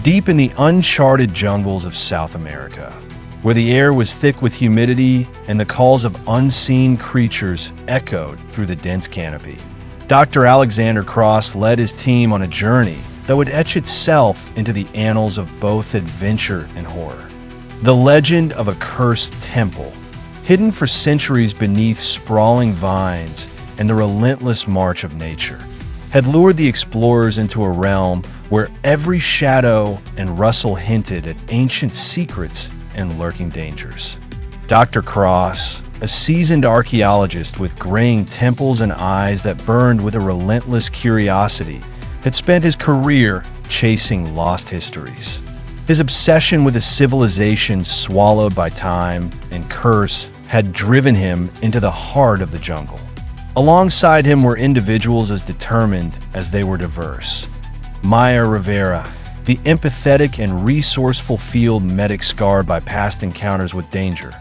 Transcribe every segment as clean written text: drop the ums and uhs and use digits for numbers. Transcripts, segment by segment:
deep in the uncharted jungles of South America, where the air was thick with humidity and the calls of unseen creatures echoed through the dense canopy. Dr. Alexander Cross led his team on a journey that would etch itself into the annals of both adventure and horror. The legend of a cursed temple, hidden for centuries beneath sprawling vines and the relentless march of nature, had lured the explorers into a realm where every shadow and rustle hinted at ancient secrets and lurking dangers. Dr. Cross, a seasoned archaeologist with graying temples and eyes that burned with a relentless curiosity, had spent his career chasing lost histories. His obsession with a civilization swallowed by time and curse had driven him into the heart of the jungle. Alongside him were individuals as determined as they were diverse. Maya Rivera, the empathetic and resourceful field medic scarred by past encounters with danger.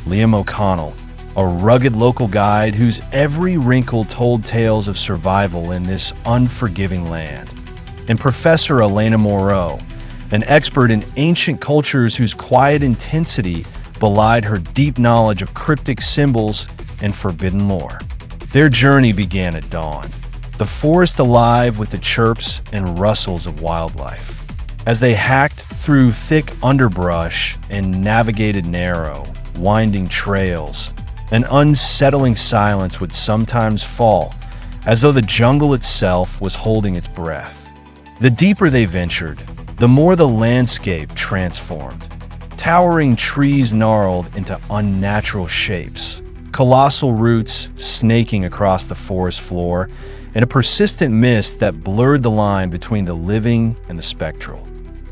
Liam O'Connell, a rugged local guide whose every wrinkle told tales of survival in this unforgiving land. And Professor Elena Moreau, an expert in ancient cultures whose quiet intensity belied her deep knowledge of cryptic symbols and forbidden lore. Their journey began at dawn, the forest alive with the chirps and rustles of wildlife. As they hacked through thick underbrush and navigated narrow, winding trails, an unsettling silence would sometimes fall, as though the jungle itself was holding its breath. The deeper they ventured, the more the landscape transformed. Towering trees gnarled into unnatural shapes, colossal roots snaking across the forest floor, and a persistent mist that blurred the line between the living and the spectral.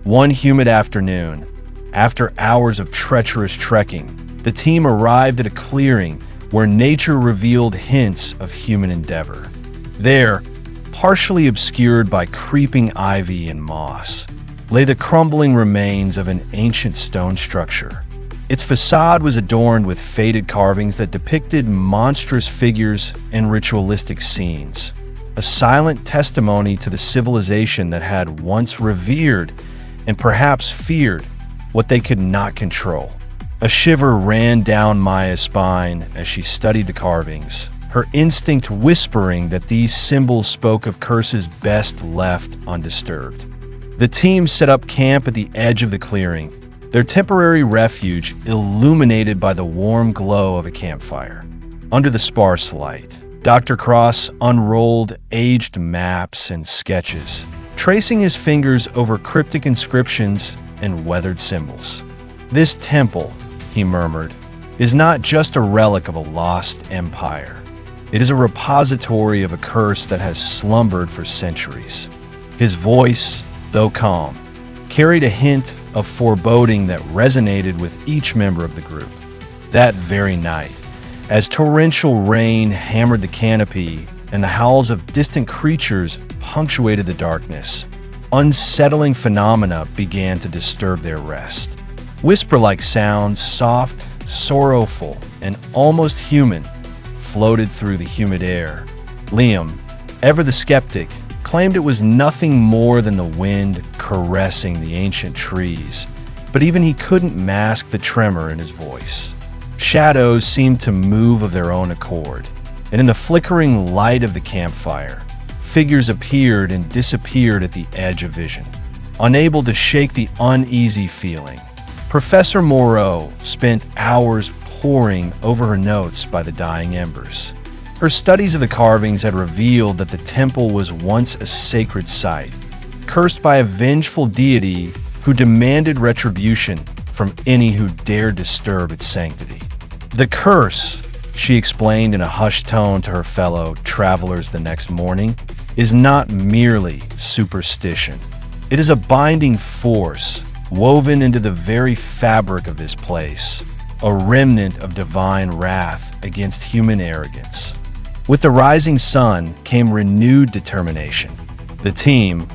One humid afternoon, after hours of treacherous trekking, the team arrived at a clearing where nature revealed hints of human endeavor. There, partially obscured by creeping ivy and moss, lay the crumbling remains of an ancient stone structure. Its facade was adorned with faded carvings that depicted monstrous figures and ritualistic scenes, a silent testimony to the civilization that had once revered and perhaps feared what they could not control. A shiver ran down Maya's spine as she studied the carvings, her instinct whispering that these symbols spoke of curses best left undisturbed. The team set up camp at the edge of the clearing, their temporary refuge illuminated by the warm glow of a campfire. Under the sparse light, Dr. Cross unrolled aged maps and sketches, tracing his fingers over cryptic inscriptions and weathered symbols. "This temple," he murmured, "is not just a relic of a lost empire. It is a repository of a curse that has slumbered for centuries." His voice, though calm, carried a hint of foreboding that resonated with each member of the group. That very night, as torrential rain hammered the canopy and the howls of distant creatures punctuated the darkness, unsettling phenomena began to disturb their rest. Whisper-like sounds, soft, sorrowful, and almost human, floated through the humid air. Liam, ever the skeptic, claimed it was nothing more than the wind caressing the ancient trees, but even he couldn't mask the tremor in his voice. Shadows seemed to move of their own accord, and in the flickering light of the campfire, figures appeared and disappeared at the edge of vision. Unable to shake the uneasy feeling, Professor Moreau spent hours poring over her notes by the dying embers. Her studies of the carvings had revealed that the temple was once a sacred site, cursed by a vengeful deity who demanded retribution from any who dared disturb its sanctity. "The curse," she explained in a hushed tone to her fellow travelers the next morning, "is not merely superstition. It is a binding force woven into the very fabric of this place, a remnant of divine wrath against human arrogance." With the rising sun came renewed determination. The team,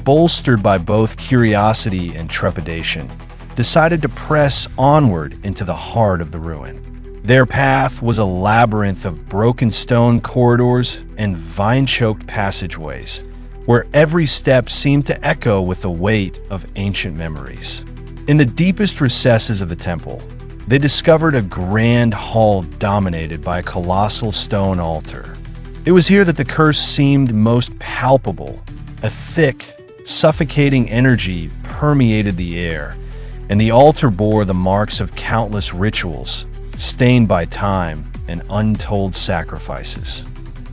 bolstered by both curiosity and trepidation, decided to press onward into the heart of the ruin. Their path was a labyrinth of broken stone corridors and vine-choked passageways, where every step seemed to echo with the weight of ancient memories. In the deepest recesses of the temple, they discovered a grand hall dominated by a colossal stone altar. It was here that the curse seemed most palpable. A thick, suffocating energy permeated the air, and the altar bore the marks of countless rituals, stained by time and untold sacrifices.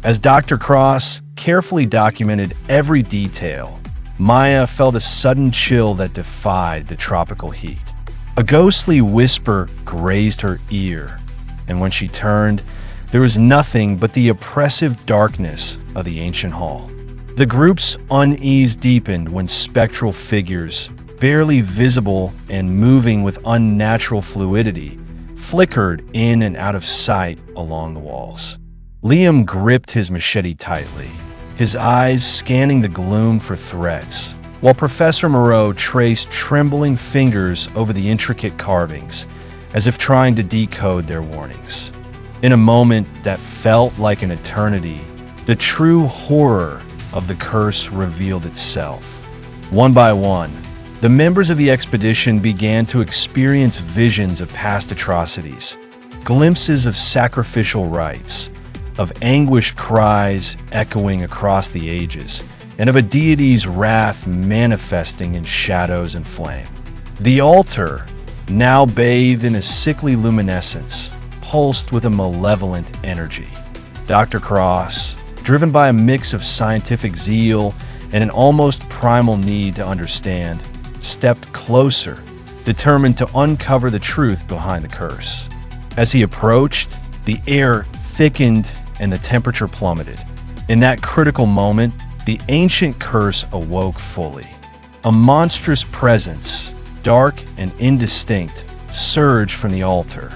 As Dr. Cross carefully documented every detail, Maya felt a sudden chill that defied the tropical heat. A ghostly whisper grazed her ear, and when she turned, there was nothing but the oppressive darkness of the ancient hall. The group's unease deepened when spectral figures, barely visible and moving with unnatural fluidity, flickered in and out of sight along the walls. Liam gripped his machete tightly, his eyes scanning the gloom for threats, while Professor Moreau traced trembling fingers over the intricate carvings, as if trying to decode their warnings. In a moment that felt like an eternity, the true horror of the curse revealed itself. One by one, the members of the expedition began to experience visions of past atrocities, glimpses of sacrificial rites, of anguished cries echoing across the ages, and of a deity's wrath manifesting in shadows and flame. The altar, now bathed in a sickly luminescence, pulsed with a malevolent energy. Dr. Cross, driven by a mix of scientific zeal and an almost primal need to understand, stepped closer, determined to uncover the truth behind the curse. As he approached, the air thickened and the temperature plummeted. In that critical moment, the ancient curse awoke fully. A monstrous presence, dark and indistinct, surged from the altar.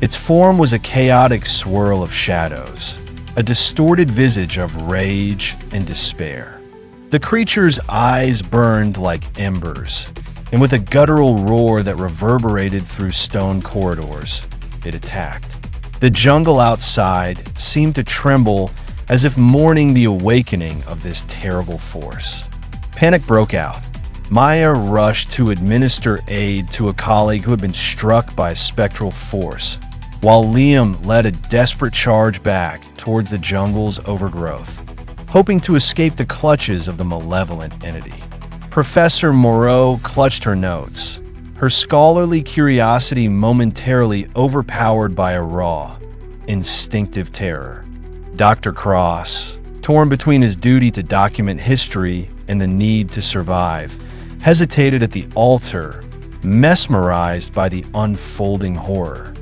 Its form was a chaotic swirl of shadows, a distorted visage of rage and despair. The creature's eyes burned like embers, and with a guttural roar that reverberated through stone corridors, it attacked. The jungle outside seemed to tremble as if mourning the awakening of this terrible force. Panic broke out. Maya rushed to administer aid to a colleague who had been struck by a spectral force, while Liam led a desperate charge back towards the jungle's overgrowth, hoping to escape the clutches of the malevolent entity. Professor Moreau clutched her notes, her scholarly curiosity momentarily overpowered by a raw, instinctive terror. Dr. Cross, torn between his duty to document history and the need to survive, hesitated at the altar, mesmerized by the unfolding horror.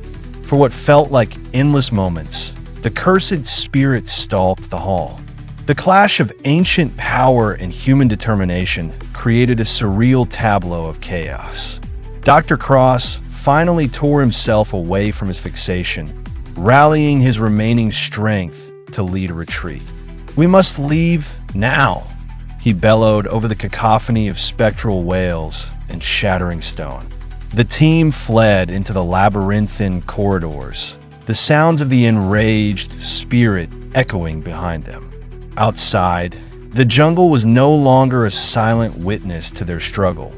For what felt like endless moments, the cursed spirit stalked the hall. The clash of ancient power and human determination created a surreal tableau of chaos. Dr. Cross finally tore himself away from his fixation, rallying his remaining strength to lead a retreat. "We must leave now," he bellowed over the cacophony of spectral wails and shattering stone. The team fled into the labyrinthine corridors, the sounds of the enraged spirit echoing behind them. Outside, the jungle was no longer a silent witness to their struggle.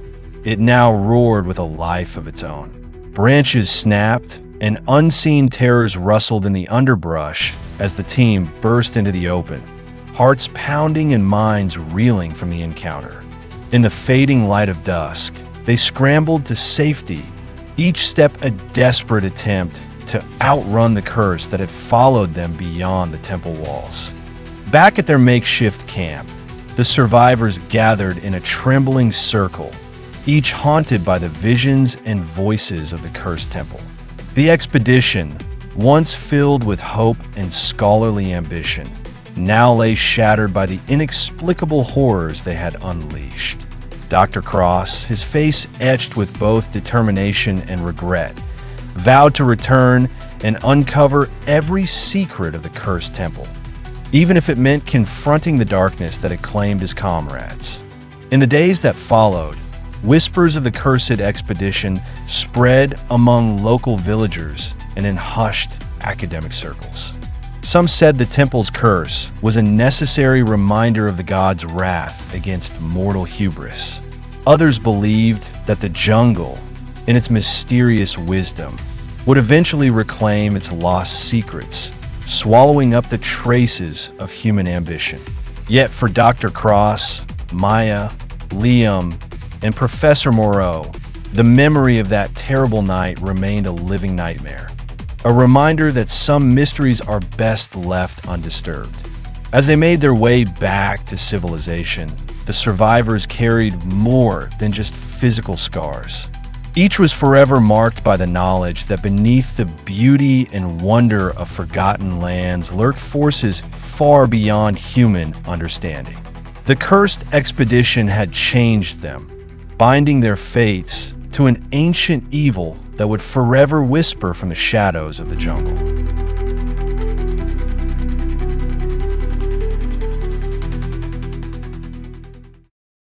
It now roared with a life of its own. Branches snapped, and unseen terrors rustled in the underbrush as the team burst into the open, hearts pounding and minds reeling from the encounter. In the fading light of dusk, they scrambled to safety, each step a desperate attempt to outrun the curse that had followed them beyond the temple walls. Back at their makeshift camp, the survivors gathered in a trembling circle, each haunted by the visions and voices of the cursed temple. The expedition, once filled with hope and scholarly ambition, now lay shattered by the inexplicable horrors they had unleashed. Dr. Cross, his face etched with both determination and regret, vowed to return and uncover every secret of the cursed temple, even if it meant confronting the darkness that had claimed his comrades. In the days that followed, whispers of the cursed expedition spread among local villagers and in hushed academic circles. Some said the temple's curse was a necessary reminder of the god's wrath against mortal hubris. Others believed that the jungle, in its mysterious wisdom, would eventually reclaim its lost secrets, swallowing up the traces of human ambition. Yet for Dr. Cross, Maya, Liam, and Professor Moreau, the memory of that terrible night remained a living nightmare, a reminder that some mysteries are best left undisturbed. As they made their way back to civilization, the survivors carried more than just physical scars. Each was forever marked by the knowledge that beneath the beauty and wonder of forgotten lands lurked forces far beyond human understanding. The cursed expedition had changed them, binding their fates to an ancient evil that would forever whisper from the shadows of the jungle.